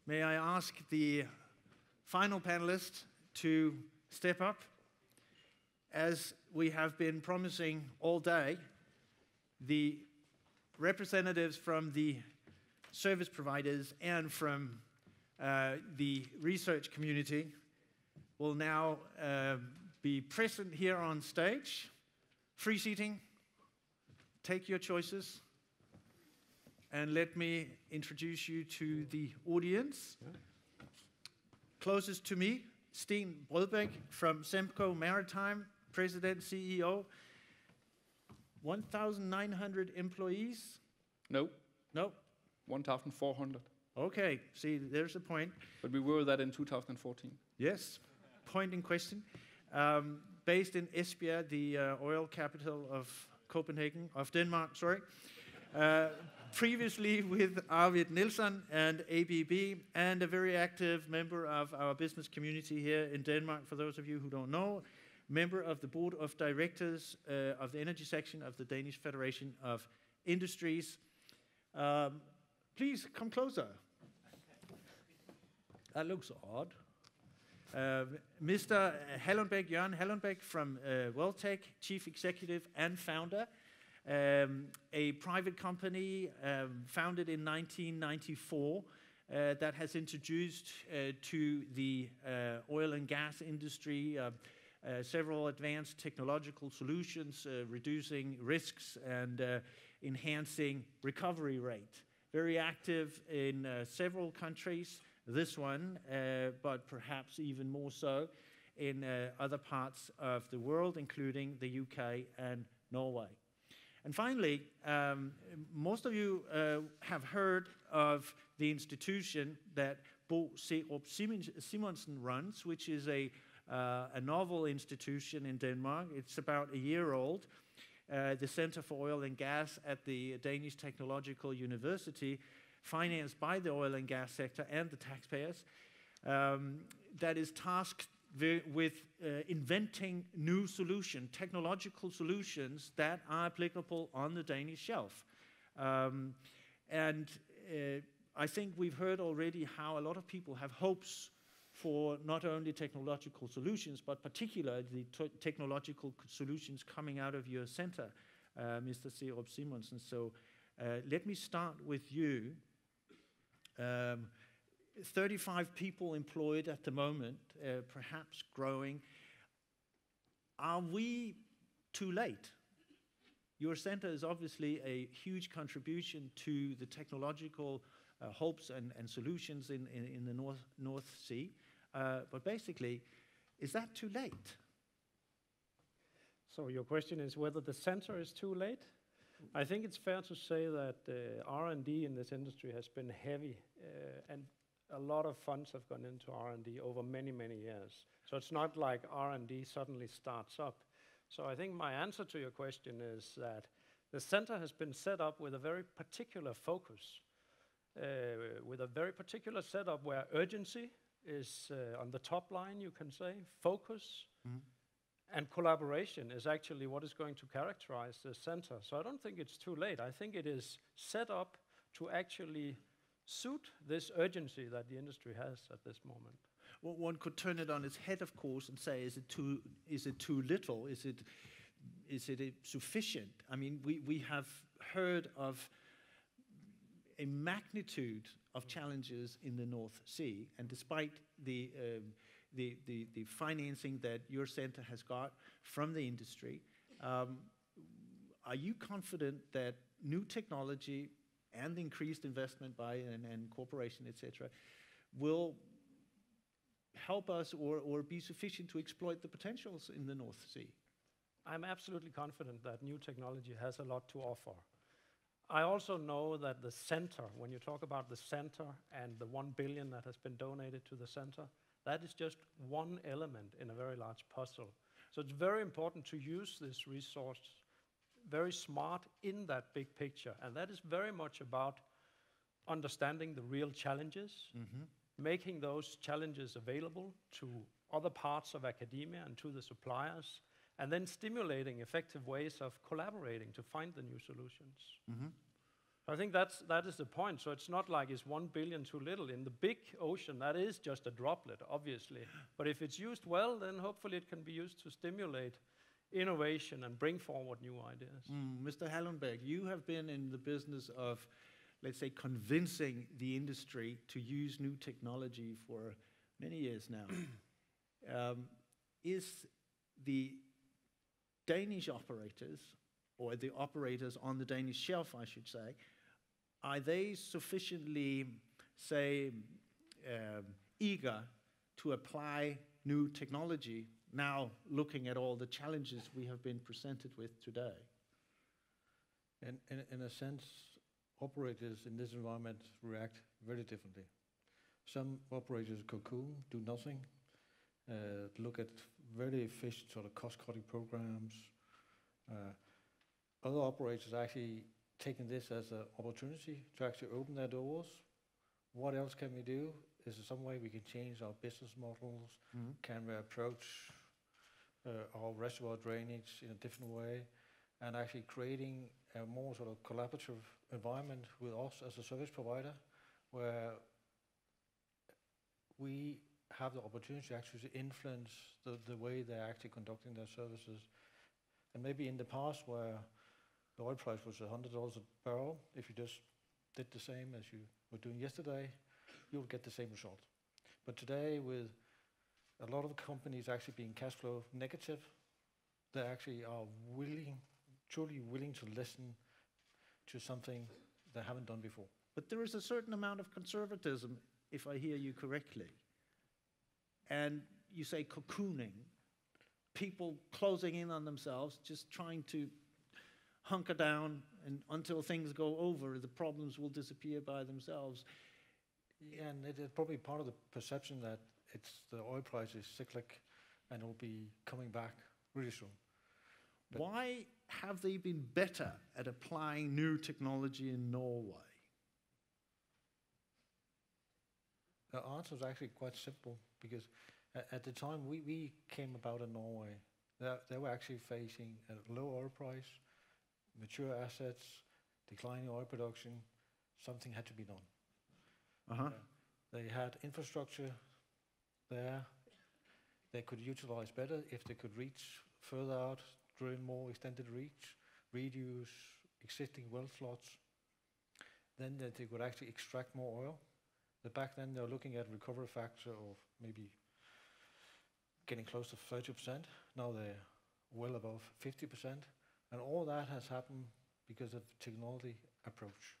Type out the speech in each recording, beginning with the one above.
may I ask the final panelist to step up? As we have been promising all day, the representatives from the service providers and from the research community will now be present here on stage. Free seating, take your choices. And let me introduce you to the audience. Closest to me, Steen Brødbæk from Semco Maritime, President, CEO. 1,900 employees? No. No? 1,400. Okay, see, there's a point. But we were that in 2014. Yes, point in question. Based in Esbjerg, the oil capital of Denmark, sorry. Previously with Arvid Nilsson and ABB, and a very active member of our business community here in Denmark, for those of you who don't know, member of the board of directors of the energy section of the Danish Federation of Industries. Please come closer. That looks odd. Mr. Hallundbæk, Jørgen Hallundbæk from Welltec, Chief Executive and Founder, a private company founded in 1994 that has introduced to the oil and gas industry several advanced technological solutions, reducing risks and enhancing recovery rate. Very active in several countries, this one, but perhaps even more so in other parts of the world, including the UK and Norway. And finally, most of you have heard of the institution that Bo Serup Simonsen runs, which is a novel institution in Denmark. It's about a year old. The Center for Oil and Gas at the Danish Technological University, financed by the oil and gas sector and the taxpayers, that is tasked with inventing new solutions, technological solutions that are applicable on the Danish shelf. I think we've heard already how a lot of people have hopes for not only technological solutions, but particularly the technological solutions coming out of your center, Mr. Serup Simonsen. So let me start with you. 35 people employed at the moment, perhaps growing. Are we too late? Your center is obviously a huge contribution to the technological hopes and solutions in the North Sea. But basically, is that too late? So your question is whether the center is too late? I think it's fair to say that R&D in this industry has been heavy, and a lot of funds have gone into R&D over many, many years. So it's not like R&D suddenly starts up. So I think my answer to your question is that the center has been set up with a very particular focus, with a very particular setup where urgency is on the top line, you can say, focus, and collaboration is actually what is going to characterize the center. So I don't think it's too late. I think it is set up to actually suit this urgency that the industry has at this moment. Well, one could turn it on its head, of course, and say, is it too little? Is it sufficient? I mean, we have heard of a magnitude of challenges in the North Sea, and despite the financing that your center has got from the industry, are you confident that new technology and increased investment by and corporation, etc., will help us or be sufficient to exploit the potentials in the North Sea? I'm absolutely confident that new technology has a lot to offer. I also know that the center, when you talk about the center and the 1 billion that has been donated to the center, that is just one element in a very large puzzle. So it's very important to use this resource very smart in that big picture. And that is very much about understanding the real challenges, making those challenges available to other parts of academia and to the suppliers, and then stimulating effective ways of collaborating to find the new solutions. I think that is the point. So it's not like it's 1 billion too little. In the big ocean, that is just a droplet, obviously. But if it's used well, then hopefully it can be used to stimulate innovation and bring forward new ideas. Mr. Hallenberg, you have been in the business of, let's say, convincing the industry to use new technology for many years now. Is the Danish operators, or the operators on the Danish shelf, I should say, are they sufficiently, say, eager to apply new technology now, looking at all the challenges we have been presented with today? In a sense, operators in this environment react very differently. Some operators cocoon, do nothing, look at very efficient sort of cost-cutting programs. Other operators are actually taking this as an opportunity to actually open their doors. What else can we do? Is there some way we can change our business models? Can we approach our reservoir drainage in a different way? And actually creating a more sort of collaborative environment with us as a service provider, where we have the opportunity to actually influence the way they're actually conducting their services. And maybe in the past, where the oil price was $100 a barrel, if you just did the same as you were doing yesterday, you'll get the same result. But today, with a lot of companies actually being cash flow negative, they actually are truly willing to listen to something they haven't done before. But there is a certain amount of conservatism, if I hear you correctly. And you say cocooning, people closing in on themselves, just trying to hunker down, and until things go over, the problems will disappear by themselves. Yeah, and it is probably part of the perception that the oil price is cyclic and it will be coming back really soon. But why have they been better at applying new technology in Norway? The answer is actually quite simple, because at the time we came about in Norway, they were actually facing a low oil price, mature assets, declining oil production. Something had to be done. They had infrastructure there. They could utilize better if they could reach further out, drill more extended reach, reduce existing well slots. Then that they could actually extract more oil. But back then they were looking at recovery factor of maybe getting close to 30%. Now they're well above 50%. And all that has happened because of technology approach.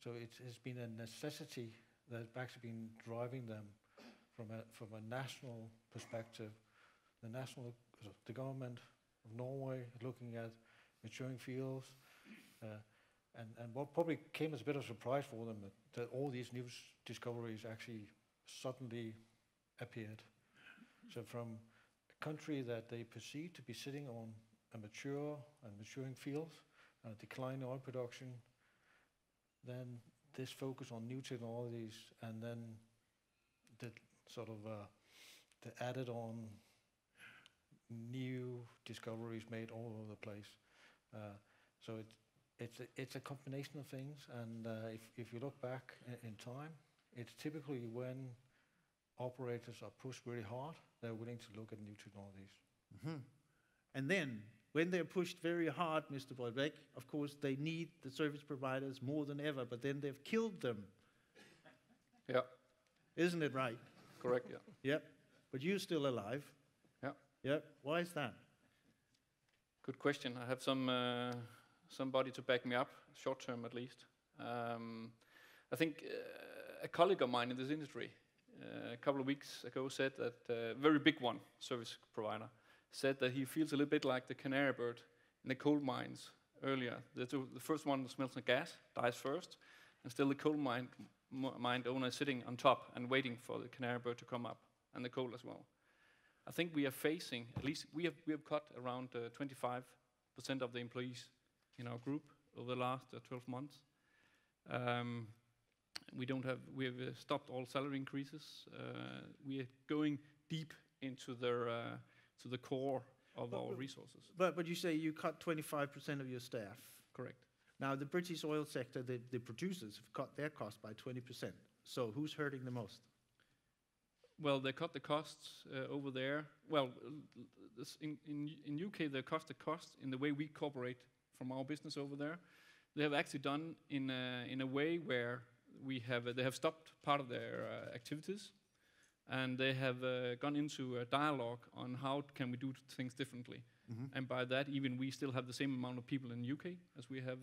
So it has been a necessity that's actually been driving them from a national perspective. The government of Norway looking at maturing fields, and what probably came as a bit of a surprise for them, that all these new discoveries actually suddenly appeared. So from a country that they perceived to be sitting on a mature and maturing fields, declining oil production, then this focus on new technologies, and then the sort of the added on new discoveries made all over the place. So it's a combination of things, and if you look back in time, it's typically when operators are pushed really hard, they're willing to look at new technologies. And then, when they're pushed very hard, Mr. Bolbæk, of course, they need the service providers more than ever, but then they've killed them. Yeah. Isn't it right? Correct, yeah. Yep. But you're still alive. Yeah. Yep. Why is that? Good question. I have somebody to back me up, short term at least. I think a colleague of mine in this industry a couple of weeks ago said that a very big one, service provider, said that he feels a little bit like the canary bird in the coal mines earlier. The first one that smells the gas dies first, and still the coal mine owner is sitting on top and waiting for the canary bird to come up, and the coal as well. I think we are facing, at least we have cut around 25% of the employees in our group over the last 12 months. We have stopped all salary increases. We are going deep into to the core of our resources. But you say you cut 25% of your staff. Correct. Now, the British oil sector, the producers have cut their cost by 20%. So who's hurting the most? Well, they cut the costs over there. Well, in UK, they cut the cost in the way we cooperate from our business over there. They have actually done in a way where they have stopped part of their activities, and they have gone into a dialogue on how can we do things differently. And by that, even we still have the same amount of people in UK as we had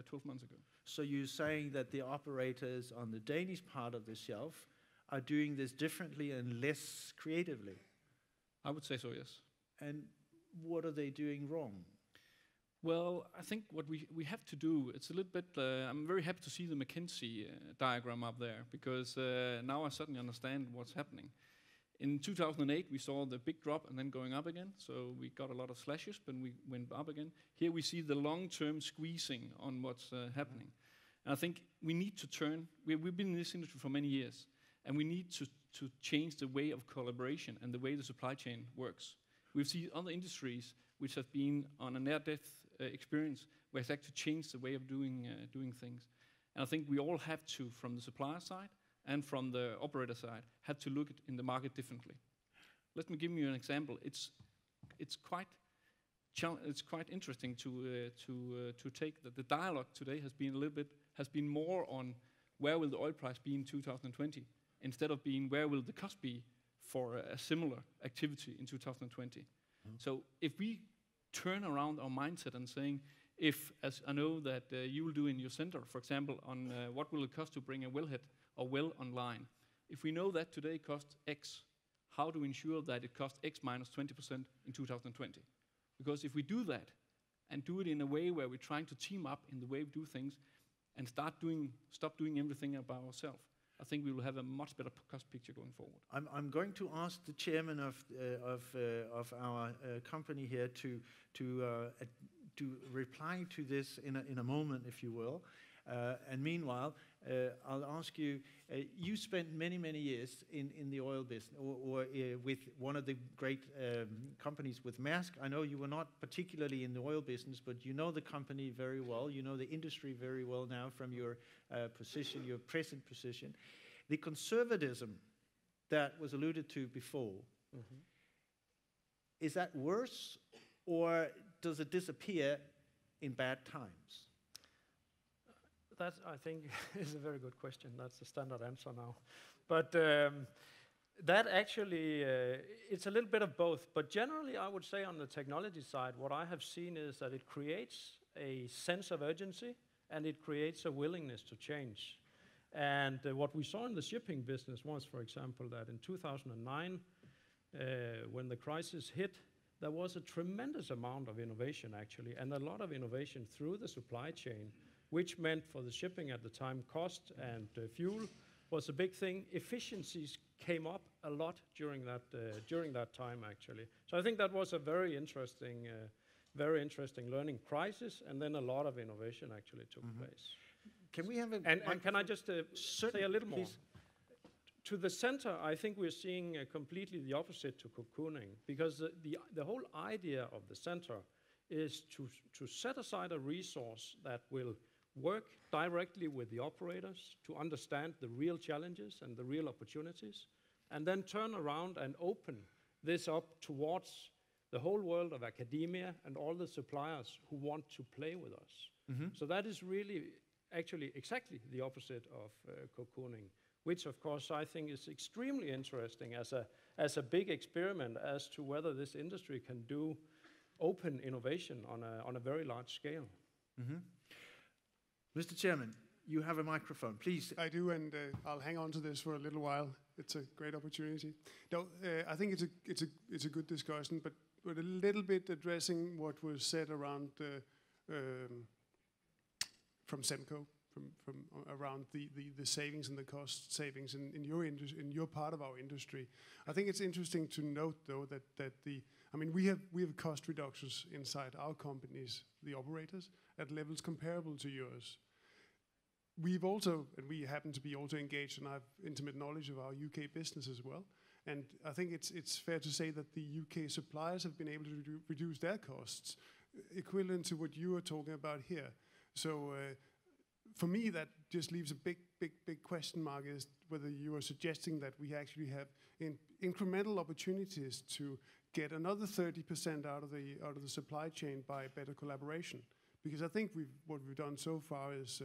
12 months ago. So you're saying that the operators on the Danish part of the shelf are doing this differently and less creatively? I would say so, yes. And what are they doing wrong? Well, I think what we have to do, it's a little bit, I'm very happy to see the McKinsey diagram up there, because now I suddenly understand what's happening. In 2008, we saw the big drop and then going up again, so we got a lot of slashes, but we went up again. Here we see the long-term squeezing on what's happening. And I think we need to turn, we've been in this industry for many years, and we need to change the way of collaboration and the way the supply chain works. We've seen other industries which have been on a near-death experience where it's actually changed the way of doing things. And I think we all have to, from the supplier side and from the operator side, have to look in the market differently. Let me give you an example. It's quite interesting to take that the dialogue today has been more on where will the oil price be in 2020 instead of being where will the cost be for a similar activity in 2020. So if we turn around our mindset and saying, if, as I know that you will do in your center, for example, on what will it cost to bring a wellhead or well online, if we know that today costs X, how to ensure that it costs X minus 20% in 2020? Because if we do that and do it in a way where we're trying to team up in the way we do things and stop doing everything by ourselves, I think we will have a much better cost picture going forward. I'm going to ask the chairman of our company here to reply to this in a moment, if you will. And meanwhile, I'll ask you. You spent many years in the oil business, or with one of the great companies with Maersk. I know you were not particularly in the oil business, but you know the company very well. You know the industry very well now from your position, your present position. The conservatism that was alluded to before, is that worse, or does it disappear in bad times? That, I think, is a very good question. That's the standard answer now. But that actually, it's a little bit of both. But generally, I would say on the technology side, what I have seen is that it creates a sense of urgency, and it creates a willingness to change. And what we saw in the shipping business was, for example, that in 2009, when the crisis hit, there was a tremendous amount of innovation, actually, and a lot of innovation through the supply chain, which meant for the shipping at the time, cost and fuel was a big thing. Efficiencies came up a lot during that time, actually. So I think that was a very interesting learning crisis, and then a lot of innovation actually took place. Can we have a and can I just say a little more? To the center, I think we're seeing completely the opposite to cocooning, because the whole idea of the center is to set aside a resource that will work directly with the operators to understand the real challenges and the real opportunities, and then turn around and open this up towards the whole world of academia and all the suppliers who want to play with us. So that is really actually exactly the opposite of cocooning, which of course I think is extremely interesting as a big experiment as to whether this industry can do open innovation on a very large scale. Mr. Chairman, you have a microphone, please. I do, and I'll hang on to this for a little while. It's a great opportunity. No, I think it's a good discussion, but a little bit addressing what was said around from Semco, from around the savings and the cost savings in your part of our industry. I think it's interesting to note, though, that we have cost reductions inside our companies, the operators, at levels comparable to yours. We've also, and we happen to be also engaged, and I have intimate knowledge of our UK business as well. And I think it's fair to say that the UK suppliers have been able to reduce their costs equivalent to what you are talking about here. So for me, that just leaves a big question mark as whether you are suggesting that we actually have incremental opportunities to get another 30% out of the supply chain by better collaboration. Because I think what we've done so far is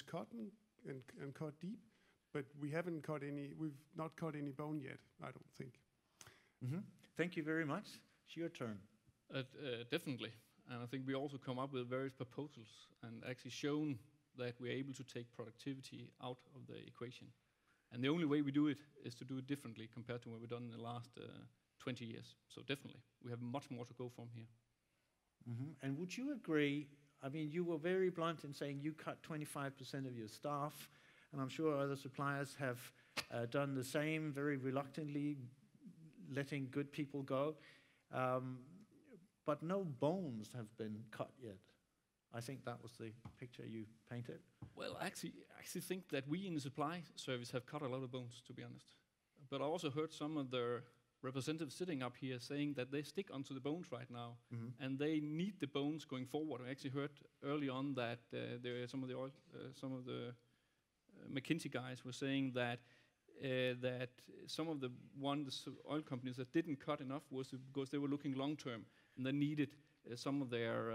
cut and cut deep, but we've not cut any bone yet, I don't think. Thank you very much. It's your turn. Definitely. And I think we also come up with various proposals and actually shown that we're able to take productivity out of the equation. And the only way we do it is to do it differently compared to what we've done in the last 20 years. So definitely, we have much more to go from here. And would you agree, I mean, you were very blunt in saying you cut 25% of your staff, and I'm sure other suppliers have done the same, very reluctantly letting good people go. But no bones have been cut yet. I think that was the picture you painted. Well, I actually think that we in the supply service have cut a lot of bones, to be honest. But I also heard some of the representatives sitting up here saying that they stick onto the bones right now, and they need the bones going forward. I actually heard early on that some of the McKinsey guys were saying that some of the oil companies that didn't cut enough was because they were looking long term and they needed some of their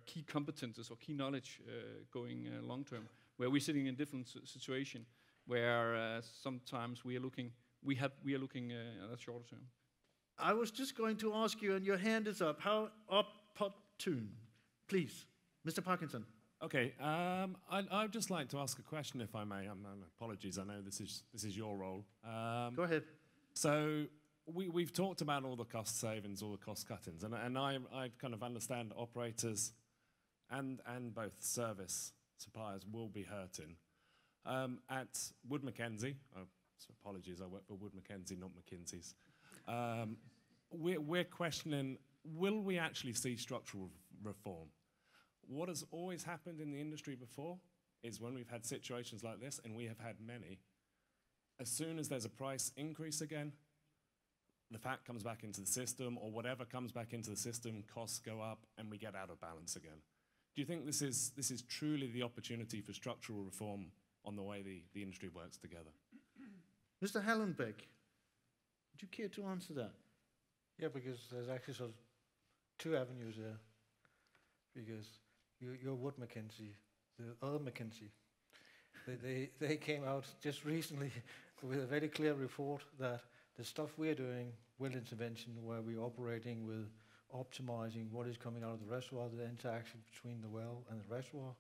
key competences or key knowledge going long term. Where we're sitting in a different situation, where sometimes we are looking at shorter term. I was just going to ask you, and your hand is up. How opportune? Please, Mr. Parkinson. Okay, I'd just like to ask a question, if I may. Apologies, I know this is your role. Go ahead. So we've talked about all the cost savings, all the cost cuttings, and I kind of understand operators and both service suppliers will be hurting. At Wood Mackenzie, so apologies, I work for Wood Mackenzie, not McKinsey's. We're questioning, will we actually see structural reform? What has always happened in the industry before is when we've had situations like this, and we have had many, as soon as there's a price increase again, the fat comes back into the system, or whatever comes back into the system, costs go up, and we get out of balance again. Do you think this is truly the opportunity for structural reform on the way the industry works together? Mr. Hallenbeck, would you care to answer that? Yeah, because there's actually sort of two avenues there. Because you're Wood Mackenzie, the other McKinsey. They came out just recently with a very clear report that the stuff we're doing, well intervention, where we're operating with optimizing what is coming out of the reservoir, the interaction between the well and the reservoir,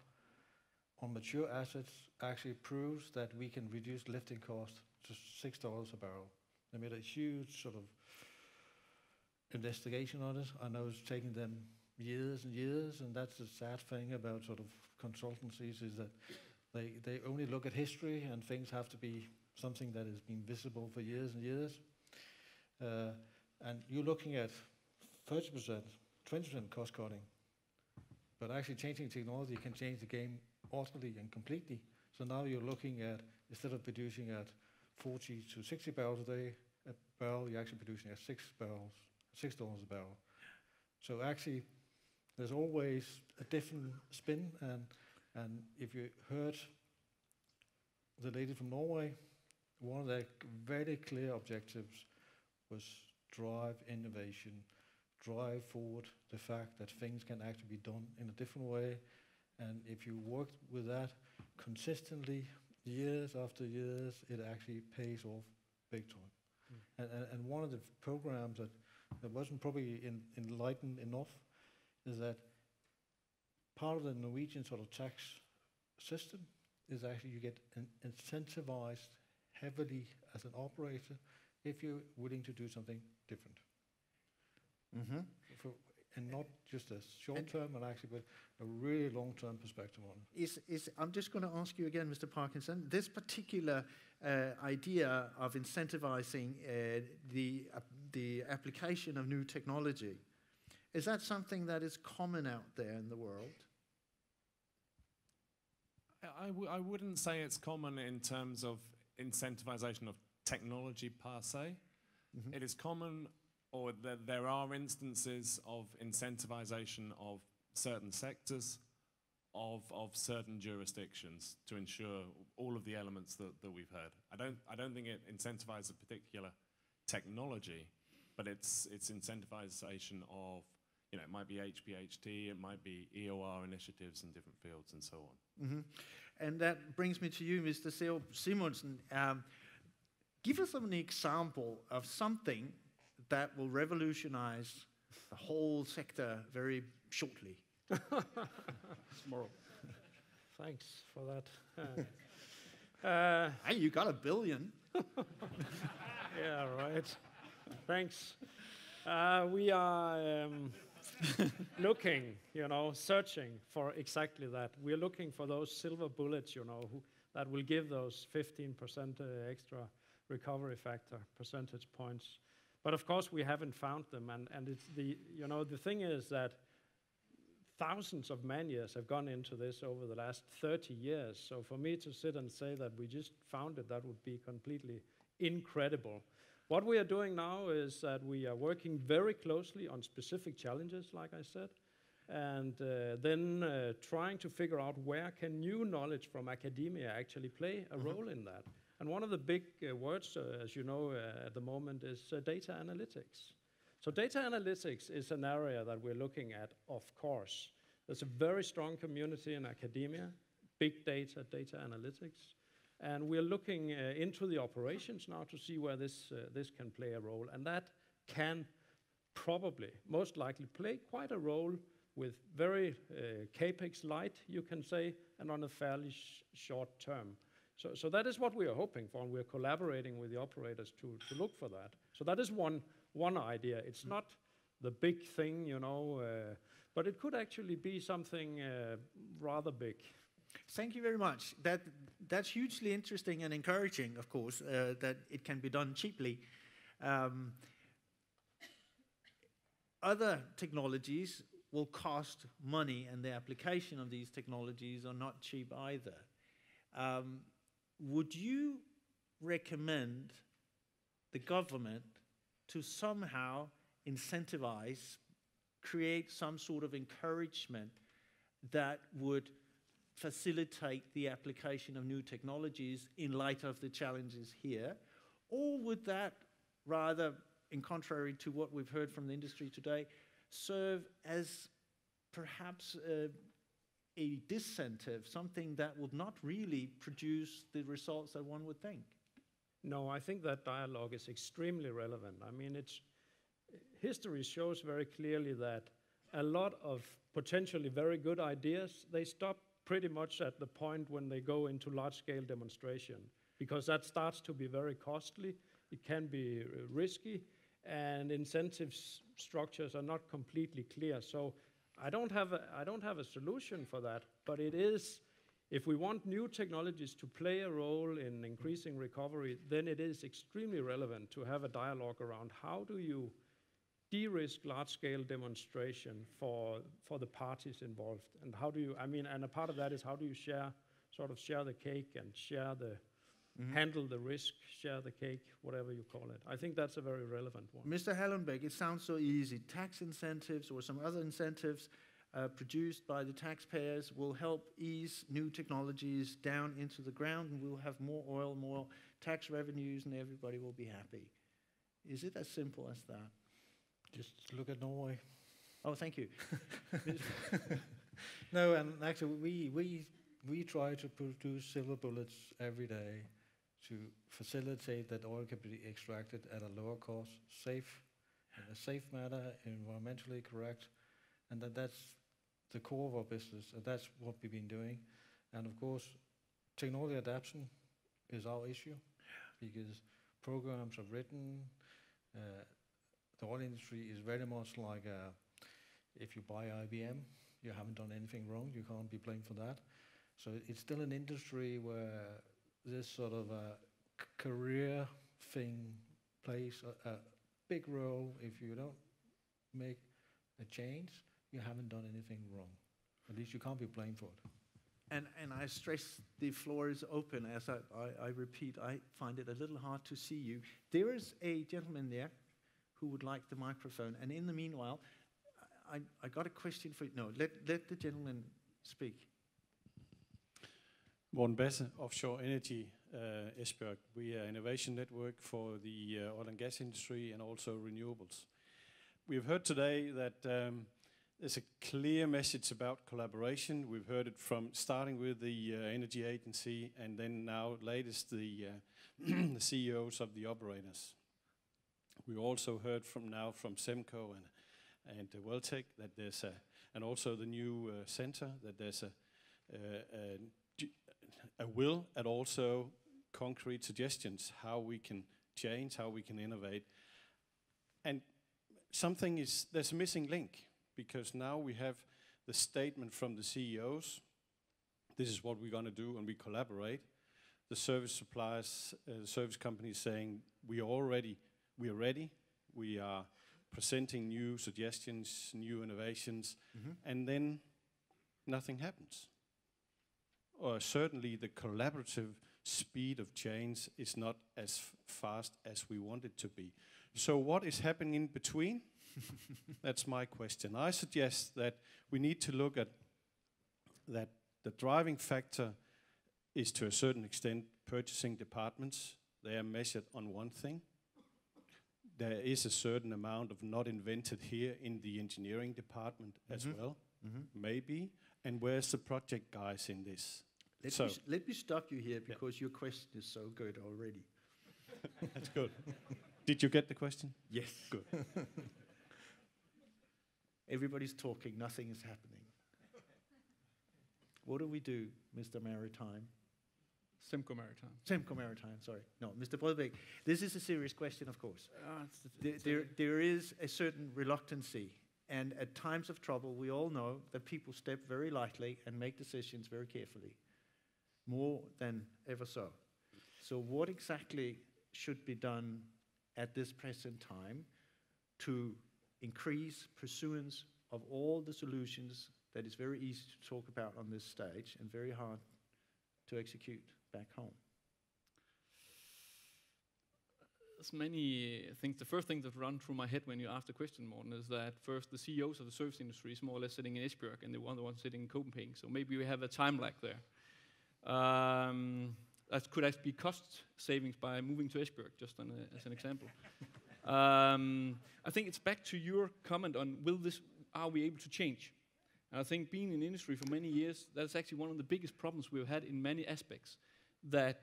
on mature assets actually proves that we can reduce lifting costs to $6 a barrel. They made a huge sort of investigation on it. I know it's taken them years and years, and that's the sad thing about sort of consultancies, is that they only look at history, and things have to be something that has been visible for years and years. And you're looking at 30%, 20% cost cutting, but actually changing technology can change the game utterly and completely. So now you're looking at, instead of producing at 40 to 60 barrels a day a barrel, you're actually producing at $6 a barrel. So actually, there's always a different spin, and if you heard the lady from Norway, one of their very clear objectives was drive innovation, drive forward the fact that things can actually be done in a different way. And if you work with that consistently, years after years, it actually pays off big time. And one of the programs that wasn't probably enlightened enough is that part of the Norwegian sort of tax system is actually you get incentivized heavily as an operator if you're willing to do something different. And not just a short term, and actually with a really long-term perspective on it. I'm just going to ask you again, Mr. Parkinson, this particular idea of incentivizing the application of new technology, is that something that is common out there in the world? I wouldn't say it's common in terms of incentivization of technology per se. It is common, or there are instances of incentivization of certain sectors of certain jurisdictions to ensure all of the elements that we've heard. I don't think it incentivizes a particular technology, but it's incentivization of, it might be HPHT, it might be EOR initiatives in different fields and so on. Mm-hmm. And that brings me to you, Mr. Seo Simonsen. Give us an example of something that will revolutionize the whole sector very shortly. Tomorrow. Thanks for that. Hey, you got $1 billion. Yeah, right. Thanks. We are looking, searching for exactly that. We're looking for those silver bullets, that will give those 15% extra recovery factor percentage points. But of course, we haven't found them, and it's the thing is that thousands of man-years have gone into this over the last 30 years. So for me to sit and say that we just found it, that would be completely incredible. What we are doing now is that we are working very closely on specific challenges, like I said, and then trying to figure out where can new knowledge from academia actually play a role in that. And one of the big words, as you know, at the moment is data analytics. So data analytics is an area that we're looking at, of course. There's a very strong community in academia, big data, data analytics. And we're looking into the operations now to see where this can play a role. And that can probably, most likely, play quite a role with very CAPEX light, you can say, and on a fairly short term. So that is what we are hoping for, and we're collaborating with the operators to look for that. So that is one idea. It's not the big thing, but it could actually be something rather big. Thank you very much. That's hugely interesting and encouraging, of course, that it can be done cheaply. Other technologies will cost money, and the application of these technologies are not cheap either. Would you recommend the government to somehow incentivize, create some sort of encouragement that would facilitate the application of new technologies in light of the challenges here? Or would that rather, in contrary to what we've heard from the industry today, serve as perhaps a disincentive, something that would not really produce the results that one would think? No, I think that dialogue is extremely relevant. I mean, history shows very clearly that a lot of potentially very good ideas, they stop pretty much at the point when they go into large-scale demonstration, because that starts to be very costly, it can be risky, and incentive structures are not completely clear. So I don't have a solution for that, but it is, if we want new technologies to play a role in increasing recovery, then it is extremely relevant to have a dialogue around how do you de-risk large-scale demonstration for the parties involved, and how do you, and a part of that is how do you share the cake and share the, handle the risk, share the cake, whatever you call it. I think that's a very relevant one. Mr. Hallenbeck, it sounds so easy. Tax incentives or some other incentives produced by the taxpayers will help ease new technologies down into the ground, and we'll have more oil, more tax revenues, and everybody will be happy. Is it as simple as that? Just look at Norway. Oh, thank you. No, and actually we try to produce silver bullets every day to facilitate that oil can be extracted at a lower cost, safe, in a safe manner, environmentally correct, and that's the core of our business, and that's what we've been doing. And of course, technology adaptation is our issue, because programs are written. The oil industry is very much like if you buy IBM, you haven't done anything wrong, you can't be blamed for that. So it's still an industry where this sort of career thing plays a big role. If you don't make a change, you haven't done anything wrong. At least you can't be blamed for it. And I stress the floor is open. As I repeat, I find it a little hard to see you. There is a gentleman there who would like the microphone. And in the meanwhile, I got a question for you. No, let the gentleman speak. Morten Basse, Offshore Energy, Esbjerg. We are innovation network for the oil and gas industry and also renewables. We've heard today that there's a clear message about collaboration. We've heard it from starting with the Energy Agency and then now latest the CEOs of the operators. We also heard from Semco and Welltec that there's and also the new center, that there's a will and also concrete suggestions how we can change, how we can innovate. And there's a missing link, because now we have the statement from the CEOs, this is what we're going to do, and we collaborate. The service suppliers, the service companies saying we are ready, we are presenting new suggestions, new innovations, and then nothing happens. Or certainly the collaborative speed of change is not as fast as we want it to be. So what is happening in between? That's my question. I suggest that we need to look at that the driving factor is to a certain extent purchasing departments. They are measured on one thing. There is a certain amount of not invented here in the engineering department as well, maybe. And where's the project guys in this? Let me stop you here, because your question is so good already. That's good. Did you get the question? Yes. Good. Everybody's talking, nothing is happening. What do we do, Mr. Maritime? Semco Maritime. Semco Maritime, sorry. No, Mr. Brødbæk, this is a serious question, of course. There is a certain reluctancy, and at times of trouble, we all know that people step very lightly and make decisions very carefully, more than ever so. So what exactly should be done at this present time to increase pursuance of all the solutions that is very easy to talk about on this stage and very hard to execute back home? There's many things. The first thing that run through my head when you ask the question, Morten, is that first the CEOs of the service industry is more or less sitting in Esbjerg, and the one sitting in Copenhagen. So maybe we have a time lag there. That could actually be cost savings by moving to Esbjerg, just as an example. I think it's back to your comment on are we able to change? And I think being in the industry for many years, that's actually one of the biggest problems we've had in many aspects. That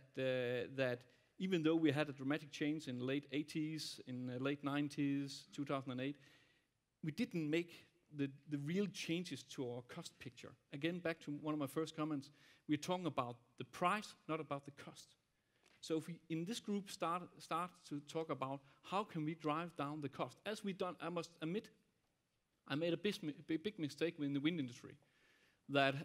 even though we had a dramatic change in the late 80s, in the late 90s, 2008, we didn't make the real changes to our cost picture. Again, back to one of my first comments, we're talking about the price, not about the cost. So if we, in this group, start to talk about how can we drive down the cost, as we've done, I must admit, I made a big mistake in the wind industry. That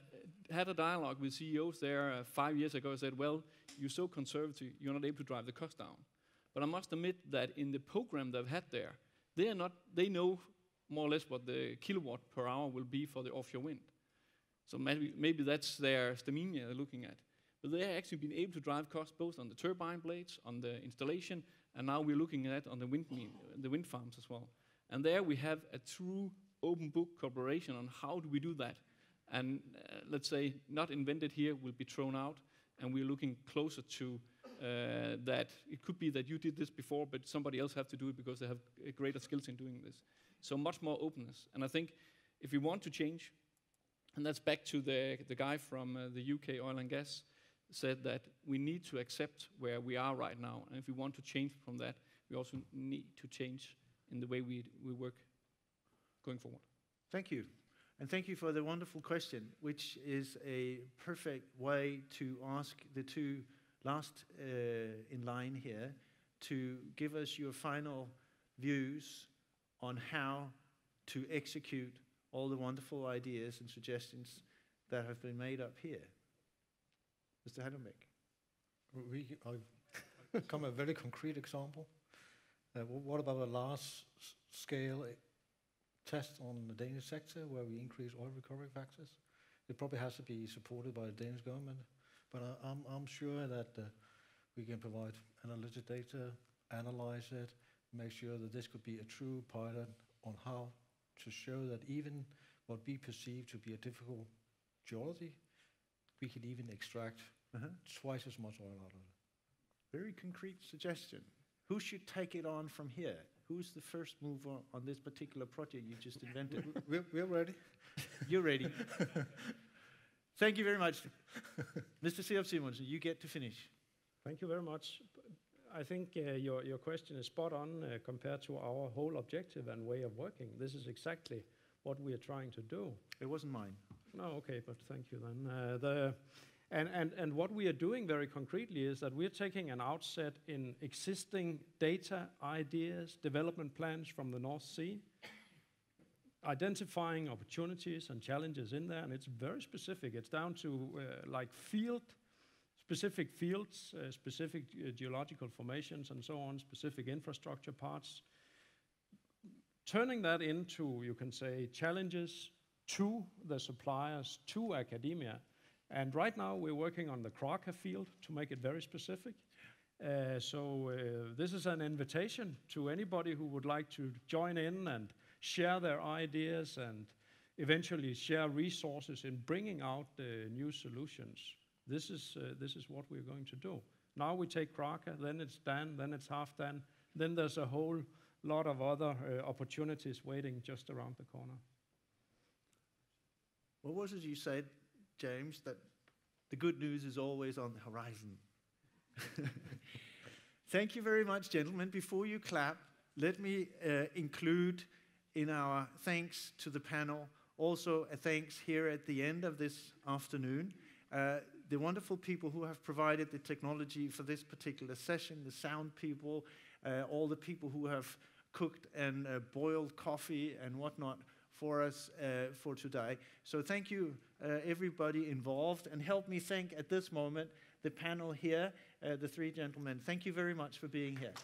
had a dialogue with CEOs there 5 years ago, said, well, you're so conservative, you're not able to drive the cost down. But I must admit that in the program they've had there, they know more or less what the kilowatt per hour will be for the offshore wind. So maybe that's their stamina they're looking at. But they have actually been able to drive costs both on the turbine blades, on the installation, and now we're looking at on the wind farms as well. And there we have a true open book collaboration on how do we do that. And let's say not invented here will be thrown out, and we're looking closer to that. It could be that you did this before, but somebody else have to do it because they have greater skills in doing this. So much more openness. And I think if we want to change, and that's back to the guy from the UK oil and gas, said that we need to accept where we are right now. And if we want to change from that, we also need to change in the way we work going forward. Thank you. And thank you for the wonderful question, which is a perfect way to ask the two last in line here to give us your final views on how to execute all the wonderful ideas and suggestions that have been made up here. Mr. Hellenbæk. I'll come a very concrete example. What about a large-scale test on the Danish sector where we increase oil recovery factors? It probably has to be supported by the Danish government, but I'm sure that we can provide analytic data, analyze it, make sure that this could be a true pilot on how to show that even what we perceive to be a difficult geology, we can even extract twice as much oil out of it. Very concrete suggestion. Who should take it on from here? Who's the first mover on this particular project you just invented? We're ready. You're ready. Thank you very much. Mr. Seop Simonsen, you get to finish. Thank you very much. I think your question is spot on compared to our whole objective and way of working. This is exactly what we are trying to do. It wasn't mine. No, okay, but thank you then. And what we are doing very concretely is that we're taking an outset in existing data, ideas, development plans from the North Sea, identifying opportunities and challenges in there, and it's very specific. It's down to specific fields, specific geological formations and so on, specific infrastructure parts. Turning that into, you can say, challenges to the suppliers, to academia. And right now we're working on the Kraka field to make it very specific. So this is an invitation to anybody who would like to join in and share their ideas and eventually share resources in bringing out new solutions. This is what we're going to do. Now we take Kraka, then it's Dan, then it's Half Dan, then there's a whole lot of other opportunities waiting just around the corner. What was it you said, James, that the good news is always on the horizon? Thank you very much, gentlemen. Before you clap, let me include in our thanks to the panel also a thanks here at the end of this afternoon. The wonderful people who have provided the technology for this particular session, the sound people, all the people who have cooked and boiled coffee and whatnot for us for today. So thank you, everybody involved, and help me thank at this moment the panel here, the three gentlemen. Thank you very much for being here.